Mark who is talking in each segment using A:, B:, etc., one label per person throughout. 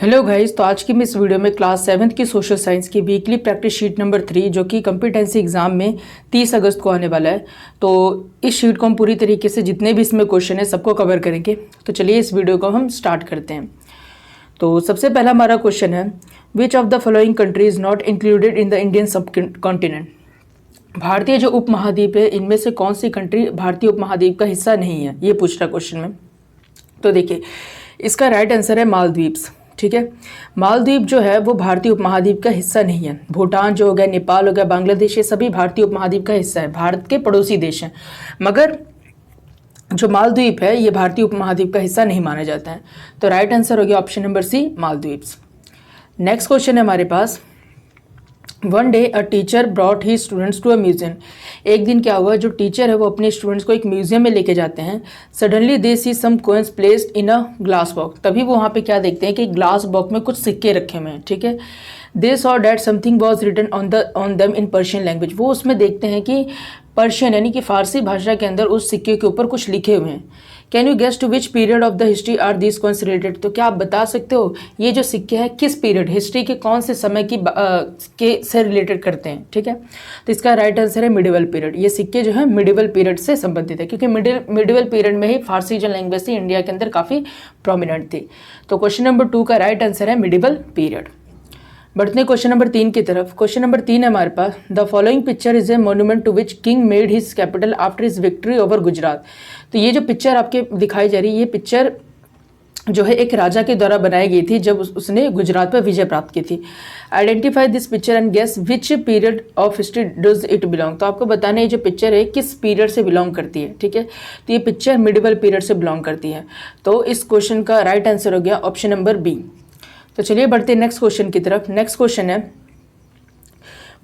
A: Hello guys, तो आज की मैं इस वीडियो में क्लास 7th की सोशल साइंस की वीकली प्रैक्टिस शीट नंबर 3 जो कि कॉम्पिटेंसी एग्जाम में 30 अगस्त को आने वाला है। तो इस शीट को हम पूरी तरीके से जितने भी इसमें क्वेश्चन है सबको कवर करेंगे। तो चलिए इस वीडियो को हम स्टार्ट करते हैं। तो सबसे पहला हमारा क्वेश्चन है, which of the following country is not included in the Indian सब कॉन्टिनेंट। भारतीय जो उपमहाद्वीप है इनमें से कौन सी कंट्री भारतीय उपमहाद्वीप का हिस्सा नहीं है, ये पूछ रहा क्वेश्चन में। तो देखिए इसका राइट आंसर है मालदीव्स। ठीक है, मालदीव जो है वो भारतीय उपमहाद्वीप का हिस्सा नहीं है। भूटान जो हो गया, नेपाल हो गया, बांग्लादेश, ये सभी भारतीय उपमहाद्वीप का हिस्सा है, भारत के पड़ोसी देश हैं। मगर जो मालदीव है ये भारतीय उपमहाद्वीप का हिस्सा नहीं माना जाता है। तो राइट आंसर हो गया option number C, Maldives. Next question है हमारे पास, one day a teacher brought he students to a museum. एक दिन क्या हुआ, जो टीचर है वो अपने स्टूडेंट्स को एक म्यूजियम में लेके जाते हैं। Suddenly they see some coins placed in a glass box. तभी वो वहाँ पे क्या देखते हैं कि ग्लास बॉक्स में कुछ सिक्के रखे हुए हैं। ठीक है, they saw that something was written on them in Persian language. वो उसमें देखते हैं कि पर्शियन यानी कि फारसी भाषा के अंदर उस सिक्के के ऊपर कुछ लिखे हुए हैं। Can you guess to which period of the history are this coins related. तो क्या आप बता सकते हो ये जो सिक्के हैं किस पीरियड, हिस्ट्री के कौन से समय की के से रिलेटेड करते हैं। ठीक है, तो इसका राइट आंसर है मिडिवल पीरियड। ये सिक्के जो है मिडिवल पीरियड से संबंधित है, क्योंकि मिडिवल पीरियड में ही फारसी जो लैंग्वेज थी इंडिया के अंदर काफ़ी प्रोमिनेंट थी। तो क्वेश्चन नंबर 2 का राइट आंसर है मिडिवल पीरियड। बढ़ते हैं क्वेश्चन नंबर 3 की तरफ। क्वेश्चन नंबर 3 है हमारे पास, the following picture is a monument to which king made his capital after his victory over Gujarat. तो ये जो पिक्चर आपके दिखाई जा रही है, ये पिक्चर जो है एक राजा के द्वारा बनाई गई थी जब उसने गुजरात पर विजय प्राप्त की थी। Identify this picture and guess which period of history does it belong. तो आपको बताना है ये जो पिक्चर है किस पीरियड से बिलोंग करती है। ठीक है, तो ये पिक्चर मिडिवल पीरियड से बिलोंग करती है। तो इस क्वेश्चन का राइट आंसर हो गया ऑप्शन नंबर बी। तो चलिए बढ़ते हैं नेक्स्ट क्वेश्चन की तरफ। नेक्स्ट क्वेश्चन है,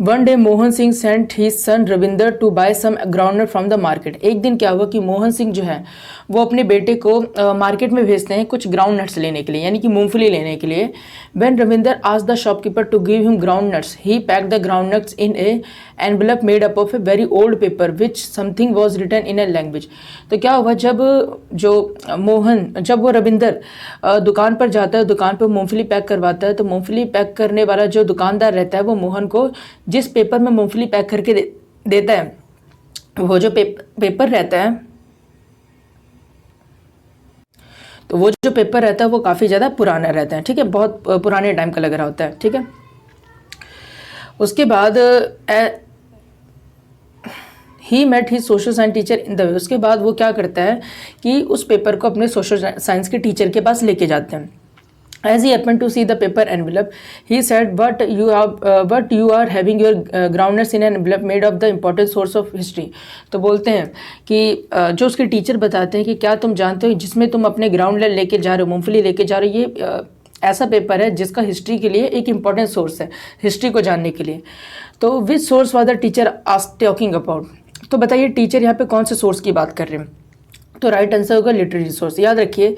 A: one day Mohan Singh sent his son Ravinder to buy some groundnut from the market. एक दिन क्या हुआ कि मोहन सिंह जो है वो अपने बेटे को मार्केट में भेजते हैं कुछ ग्राउंड नट्स लेने के लिए, यानी कि मूंगफली लेने के लिए। When Ravinder asked the shopkeeper to give him groundnuts he packed the groundnuts in a envelope made up of a very old paper which something was written in a language. तो क्या हुआ, जब वो रविंदर दुकान पर जाता है, दुकान पर मूंगफली पैक करवाता है, तो मूंगफली पैक करने वाला जो दुकानदार रहता है वो मोहन को जिस पेपर में मूंगफली पैक करके देता है, वो जो पेपर रहता है, तो वो जो पेपर रहता है वो काफ़ी ज़्यादा पुराना रहता है। ठीक है, बहुत पुराने टाइम का लग रहा होता है। ठीक है, उसके बाद he met he social science teacher in the way. उसके बाद वो क्या करता है कि उस पेपर को अपने सोशल साइंस के टीचर के पास लेके जाते हैं। As he happened to see the paper envelope, he said, "But you are having your groundnuts in an envelope made of the important source of history." तो बोलते हैं कि जो उसके टीचर बताते हैं कि क्या तुम जानते हो जिसमें तुम अपने ग्राउंड लेके जा रहे हो, मूंगफली लेके जा रहे हो, ये ऐसा पेपर है जिसका हिस्ट्री के लिए एक इंपॉर्टेंट सोर्स है, हिस्ट्री को जानने के लिए। तो which source was the teacher asked talking about. तो बताइए टीचर यहाँ पे कौन से सोर्स की बात कर रहे हैं। तो राइट आंसर होगा लिटरेरी सोर्स। याद रखिए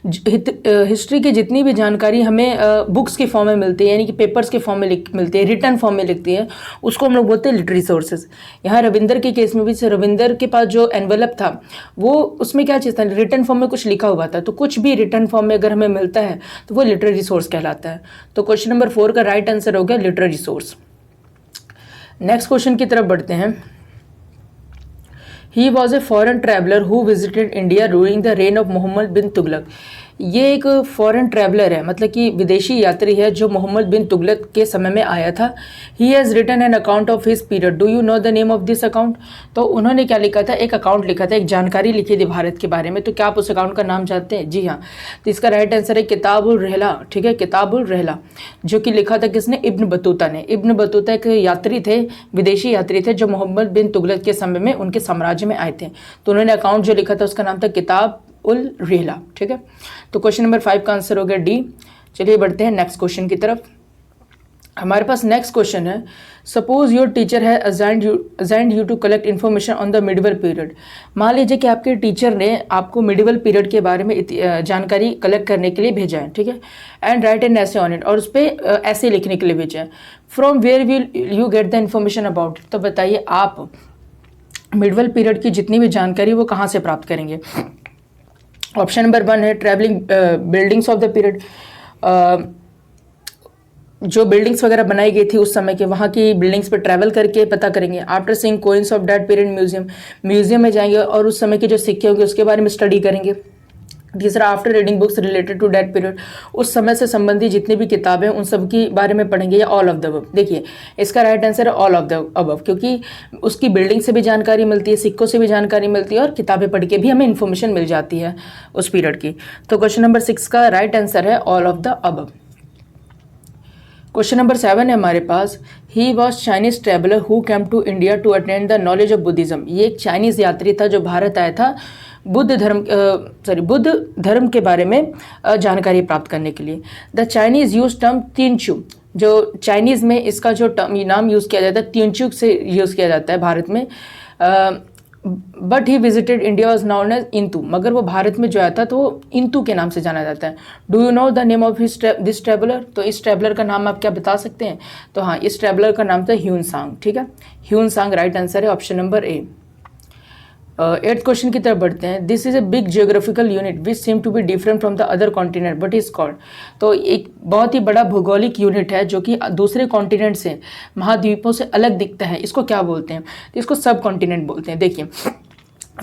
A: हिस्ट्री की जितनी भी जानकारी हमें बुक्स के फॉर्म में मिलती है, यानी कि पेपर्स के फॉर्म में मिलती है, रिटर्न फॉर्म में लिखती है, उसको हम लोग बोलते हैं लिटरेरी सोर्सेज। यहाँ रविंदर के केस में भी रविंदर के पास जो एनवेलप था वो उसमें क्या चीज़ था, रिटर्न फॉर्म में कुछ लिखा हुआ था। तो कुछ भी रिटर्न फॉर्म में अगर हमें मिलता है तो वो लिटरेरी सोर्स कहलाता है। तो क्वेश्चन नंबर 4 का राइट आंसर हो गया लिटरेरी सोर्स। नेक्स्ट क्वेश्चन की तरफ बढ़ते हैं। He was a foreign traveler who visited India during the reign of Muhammad bin Tughlaq। ये एक फॉरेन ट्रैवलर है, मतलब कि विदेशी यात्री है जो मोहम्मद बिन तुगलक के समय में आया था। He has written an account of his period, do you know the name of this account. तो उन्होंने क्या लिखा था, एक अकाउंट लिखा था, एक जानकारी लिखी थी भारत के बारे में। तो क्या आप उस अकाउंट का नाम जानते हैं। जी हाँ, तो इसका राइट आंसर है किताबुल रहला। ठीक है, किताबुल रहला, जो कि लिखा था किसने, इब्न बतूता ने। इब्न बतूता एक यात्री थे, विदेशी यात्री थे जो मोहम्मद बिन तुगलक के समय में उनके साम्राज्य में आए थे। तो उन्होंने अकाउंट जो लिखा था उसका नाम था किताब उल रहला। ठीक है, तो क्वेश्चन नंबर 5 का आंसर हो गया डी। चलिए बढ़ते हैं नेक्स्ट क्वेश्चन की तरफ। हमारे पास नेक्स्ट क्वेश्चन है, suppose your teacher has assigned you to collect information on the medieval period. मान लीजिए कि आपके टीचर ने आपको मिडिवल पीरियड के बारे में जानकारी कलेक्ट करने के लिए भेजा है। ठीक है, and write an essay on it, और उस पर ऐसे लिखने के लिए भेजा है। From where will you get the information about. तो बताइए आप मिडिवल पीरियड की जितनी भी जानकारी वो कहाँ से प्राप्त करेंगे। ऑप्शन नंबर 1 है travelling buildings of the period, जो बिल्डिंग्स वगैरह बनाई गई थी उस समय के, वहाँ की बिल्डिंग्स पे ट्रैवल करके पता करेंगे। After seeing coins of that period museum, museum में जाएंगे और उस समय के जो सिक्के होंगे उसके बारे में स्टडी करेंगे। तीसरा, after reading books related to that period, उस समय से संबंधित जितनी भी किताबें उन सब की बारे में पढ़ेंगे, या ऑल ऑफ द अबव। देखिए इसका राइट आंसर है ऑल ऑफ द अबव, क्योंकि उसकी बिल्डिंग से भी जानकारी मिलती है, सिक्कों से भी जानकारी मिलती है, और किताबें पढ़ के भी हमें इन्फॉर्मेशन मिल जाती है उस पीरियड की। तो क्वेश्चन नंबर 6 का राइट आंसर है all of the above. Question number 7 है हमारे पास, he was Chinese traveller who came to India to attend the knowledge of Buddhism. ये एक चाइनीज यात्री था जो भारत आया था बुद्ध धर्म के बारे में जानकारी प्राप्त करने के लिए। द चाइनीज यूज टर्म तिनचु, जो चाइनीज़ में इसका जो नाम यूज़ किया जाता है तिनचुक से यूज़ किया जाता है भारत में। But he visited India was known as Indu, मगर वो भारत में जो आया था तो वो इंतु के नाम से जाना जाता है। Do you know the name of this traveller, तो इस ट्रेवलर का नाम आप क्या बता सकते हैं? तो हाँ, इस ट्रेवलर का नाम था ह्यून सांग। ठीक है, ह्यून सांग राइट आंसर है, option number A. 8th question की तरफ बढ़ते हैं। This is a big geographical unit which seem to be different from the other continent but is called, तो एक बहुत ही बड़ा भौगोलिक यूनिट है जो कि दूसरे कॉन्टिनेंट से, महाद्वीपों से अलग दिखता है, इसको क्या बोलते हैं? तो इसको सब कॉन्टिनेंट बोलते हैं। देखिए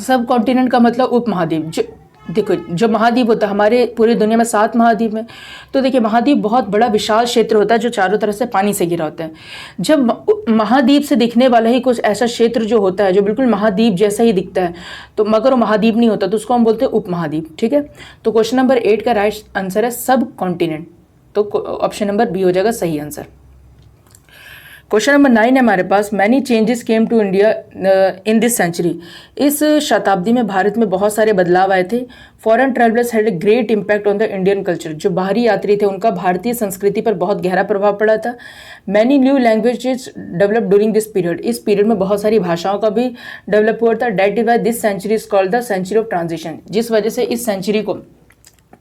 A: सब कॉन्टिनेंट का मतलब उप महाद्वीप। जो देखो जो महाद्वीप होता है, हमारे पूरी दुनिया में 7 महाद्वीप हैं, तो देखिए महाद्वीप बहुत बड़ा विशाल क्षेत्र होता है जो चारों तरफ से पानी से घिरा होता है। जब महाद्वीप से दिखने वाला ही कुछ ऐसा क्षेत्र जो होता है जो बिल्कुल महाद्वीप जैसा ही दिखता है, तो मगर वो महाद्वीप नहीं होता, तो उसको हम बोलते हैं उप महाद्वीप। ठीक है, तो क्वेश्चन नंबर 8 का राइट आंसर है सब कॉन्टिनेंट, तो ऑप्शन नंबर बी हो जाएगा सही आंसर। क्वेश्चन नंबर 9 है हमारे पास, many changes came to India in this century. इस शताब्दी में भारत में बहुत सारे बदलाव आए थे। Foreign travellers had a great impact on the Indian culture, जो बाहरी यात्री थे उनका भारतीय संस्कृति पर बहुत गहरा प्रभाव पड़ा था। Many new languages develop during this period, इस पीरियड में बहुत सारी भाषाओं का भी डेवलप हुआ था। That is why this century is called the century of transition, जिस वजह से इस सेंचुरी को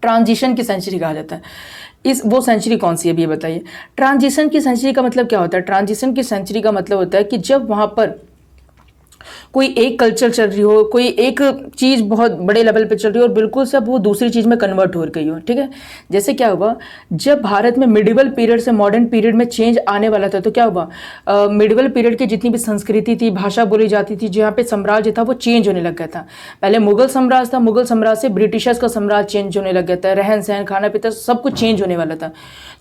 A: ट्रांजिशन की सेंचुरी कहा जाता है। इस वो सेंचुरी कौन सी है ये बताइए? ट्रांजिशन की सेंचुरी का मतलब क्या होता है? ट्रांजिशन की सेंचुरी का मतलब होता है कि जब वहाँ पर कोई एक कल्चर चल रही हो, कोई एक चीज़ बहुत बड़े लेवल पे चल रही हो और बिल्कुल से अब वो दूसरी चीज़ में कन्वर्ट हो गई हो। ठीक है, जैसे क्या हुआ जब भारत में मिडिवल पीरियड से मॉडर्न पीरियड में चेंज आने वाला था, तो क्या हुआ मिडिवल पीरियड की जितनी भी संस्कृति थी, भाषा बोली जाती थी, जहाँ पे साम्राज्य था वो चेंज होने लग गया था। पहले मुगल साम्राज्य था, मुगल साम्राज्य से ब्रिटिशर्स का साम्राज्य चेंज होने लग गया था, रहन सहन खाना पीना सब कुछ चेंज होने वाला था।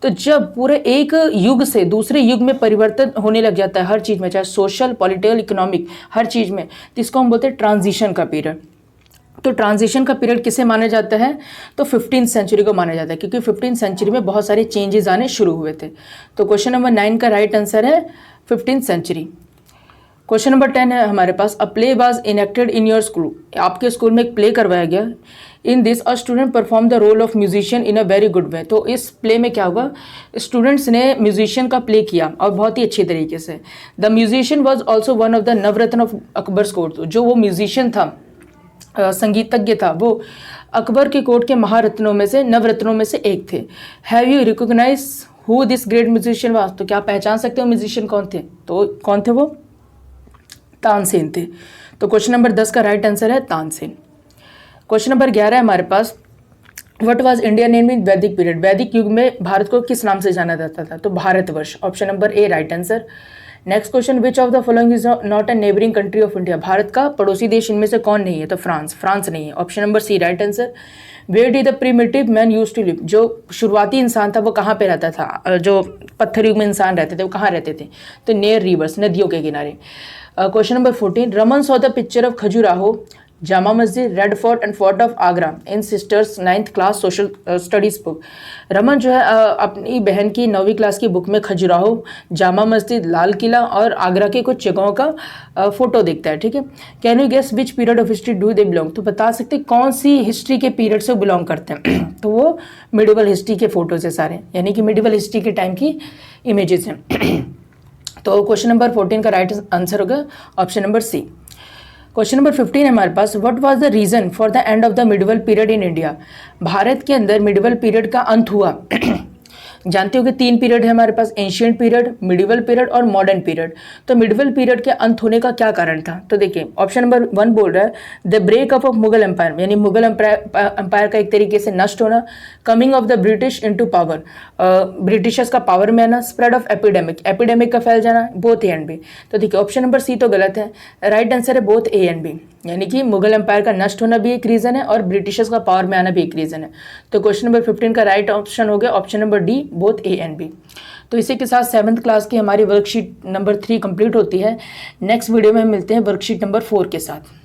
A: तो जब पूरे एक युग से दूसरे युग में परिवर्तन होने लग जाता है हर चीज़ में, चाहे सोशल, पॉलिटिकल, इकोनॉमिक, हर चीज़ में, तो इसको हम बोलते हैं ट्रांजिशन का पीरियड। तो ट्रांजिशन का पीरियड किसे माना जाता है? तो 15th सेंचुरी को माना जाता है, क्योंकि 15th सेंचुरी में बहुत सारे चेंजेस आने शुरू हुए थे। तो क्वेश्चन नंबर 9 का राइट आंसर है 15th सेंचुरी। क्वेश्चन नंबर 10 है हमारे पास, a play was enacted in your school, आपके स्कूल में एक प्ले करवाया गया। In this a student perform the role of musician in a very good way, तो इस प्ले में क्या हुआ, स्टूडेंट्स ने म्यूजिशियन का प्ले किया और बहुत ही अच्छे तरीके से। The musician was also one of the Navratna of Akbar's court, जो वो म्यूजिशियन था, संगीतज्ञ था, वो अकबर के कोर्ट के महारत्नों में से, नवरत्नों में से एक थे। Have you recognise who this great musician was, तो क्या आप पहचान सकते हो म्यूजिशियन कौन थे? तो कौन थे वो? तानसेन थे। तो क्वेश्चन नंबर 10 का राइट आंसर है तानसेन। क्वेश्चन नंबर 11 है हमारे पास, what was India name in Vedic period, वैदिक युग में भारत को किस नाम से जाना जाता था? तो Bharatvarsh, option number A right answer. Next question, which of the following is not a neighbouring country of India, Bharat का पड़ोसी देश इनमें से कौन नहीं है? तो फ्रांस, फ्रांस नहीं है, option number C right answer. Where did the primitive man use to live, जो शुरुआती इंसान था वो कहाँ पे रहता था? जो पत्थर युग में इंसान रहते थे वो कहाँ रहते थे? तो नियर रिवर्स, नदियों के किनारे। Question number 14, Raman saw the picture of Khajuraho, Jama Masjid, red fort and fort of Agra in sisters 9th class social studies book. Raman जो है अपनी बहन की 9वीं क्लास की बुक में खजुराहो, जामा मस्जिद, लाल किला और आगरा के कुछ जगहों का फोटो देखता है। ठीक है, can you guess which period of history do they belong, तो बता सकते कौन सी हिस्ट्री के पीरियड से बिलोंग करते हैं? तो वो मिडिवल हिस्ट्री के फोटोज है सारे, यानी कि मिडिवल हिस्ट्री के टाइम की इमेजेस हैं। तो क्वेश्चन नंबर 14 का राइट आंसर होगा option number C. Question number 15 है हमारे पास, what was the reason for the end of the medieval period in India, Bharat के अंदर मिडिवल पीरियड का अंत हुआ जानते हो कि 3 पीरियड है हमारे पास, एंशियंट पीरियड, मिडिवल पीरियड और मॉडर्न पीरियड। तो मिडिवल पीरियड के अंत होने का क्या कारण था? तो देखिए ऑप्शन नंबर 1 बोल रहा है the breakup of Mughal empire, यानी मुगल एम्पायर का एक तरीके से नष्ट होना, coming of the British into power, Britishers का पावर में आना, स्प्रेड ऑफ एपिडेमिक का फैल जाना, बोथ ए एंड बी। तो देखिए ऑप्शन नंबर सी तो गलत है, राइट आंसर है बोथ ए एंड बी, यानी कि मुगल एम्पायर का नष्ट होना भी एक रीजन है और ब्रिटिशर्स का पावर में आना भी एक रीजन है। तो क्वेश्चन नंबर 15 का राइट ऑप्शन हो गया option number D, both A and B. तो इसी के साथ 7th क्लास की हमारी वर्कशीट नंबर 3 कंप्लीट होती है। नेक्स्ट वीडियो में हम मिलते हैं वर्कशीट नंबर 4 के साथ।